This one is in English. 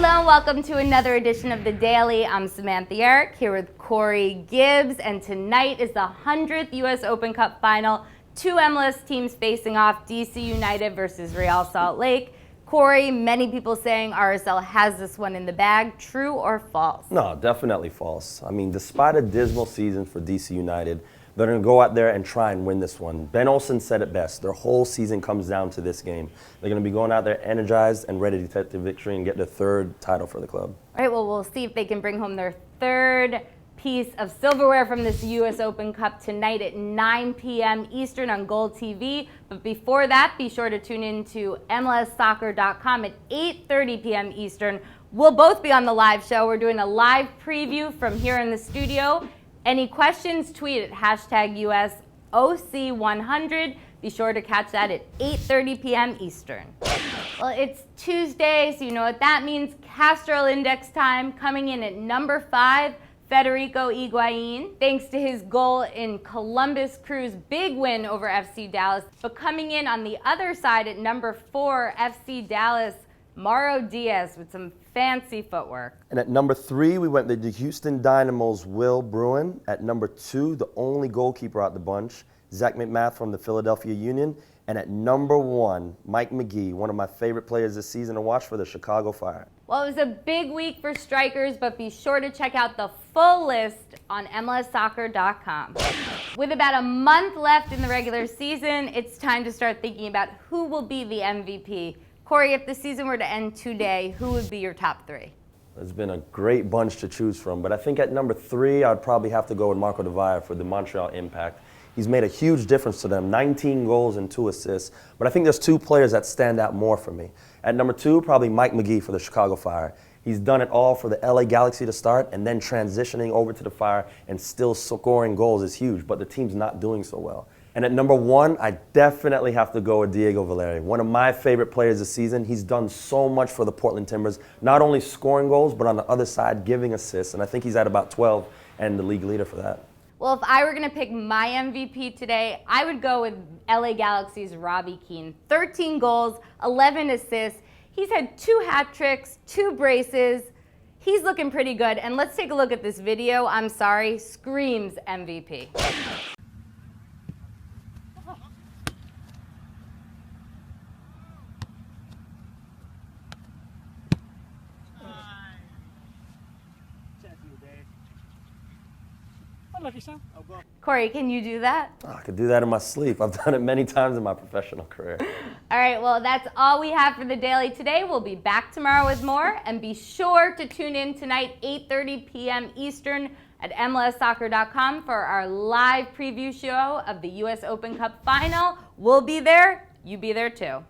Hello and welcome to another edition of The Daily. I'm Samantha here with Cory Gibbs, and tonight is the 100th U.S. Open Cup final. Two MLS teams facing off, DC United versus Real Salt Lake. Cory, many people saying RSL has this one in the bag. True or false? No, definitely false. I mean, despite a dismal season for DC United, they're going to go out there and try and win this one. Ben Olsen said it best. Their whole season comes down to this game. They're going to be going out there energized and ready to take the victory and get their third title for the club. All right, well, we'll see if they can bring home their third piece of silverware from this U.S. Open Cup tonight at 9 p.m. Eastern on Gold TV. But before that, be sure to tune in to MLSsoccer.com at 8:30 p.m. Eastern. We'll both be on the live show. We're doing a live preview from here in the studio. Any questions, tweet at #USOC100. Be sure to catch that at 8:30 p.m. Eastern. Well, it's Tuesday, so you know what that means. Castrol Index time, coming in at number 5, Federico Higuain, thanks to his goal in Columbus Crew's big win over FC Dallas. But coming in on the other side at number 4, FC Dallas, Mauro Diaz with some fancy footwork. And at number 3, we went with the Houston Dynamo's Will Bruin. At number 2, the only goalkeeper out the bunch, Zach McMath from the Philadelphia Union. And at number 1, Mike McGee, one of my favorite players this season to watch for the Chicago Fire. Well, it was a big week for strikers, but be sure to check out the full list on MLSsoccer.com. With about a month left in the regular season, it's time to start thinking about who will be the MVP. Cory, if the season were to end today, who would be your top 3? There's been a great bunch to choose from, but I think at number 3, I'd probably have to go with Marco Devaya for the Montreal Impact. He's made a huge difference to them, 19 goals and 2 assists, but I think there's 2 players that stand out more for me. At number 2, probably Mike McGee for the Chicago Fire. He's done it all for the LA Galaxy to start, and then transitioning over to the Fire and still scoring goals is huge, but the team's not doing so well. And at number 1, I definitely have to go with Diego Valeri, one of my favorite players this season. He's done so much for the Portland Timbers, not only scoring goals, but on the other side, giving assists. And I think he's at about 12 and the league leader for that. Well, if I were going to pick my MVP today, I would go with LA Galaxy's Robbie Keane. 13 goals, 11 assists. He's had 2 hat tricks, 2 braces. He's looking pretty good. And let's take a look at this video. I'm sorry, screams MVP. Cory, can you do that? Oh, I could do that in my sleep. I've done it many times in my professional career. All right, well, that's all we have for the Daily today. We'll be back tomorrow with more. And be sure to tune in tonight, 8:30 p.m. Eastern at MLSsoccer.com for our live preview show of the U.S. Open Cup final. We'll be there. You be there too.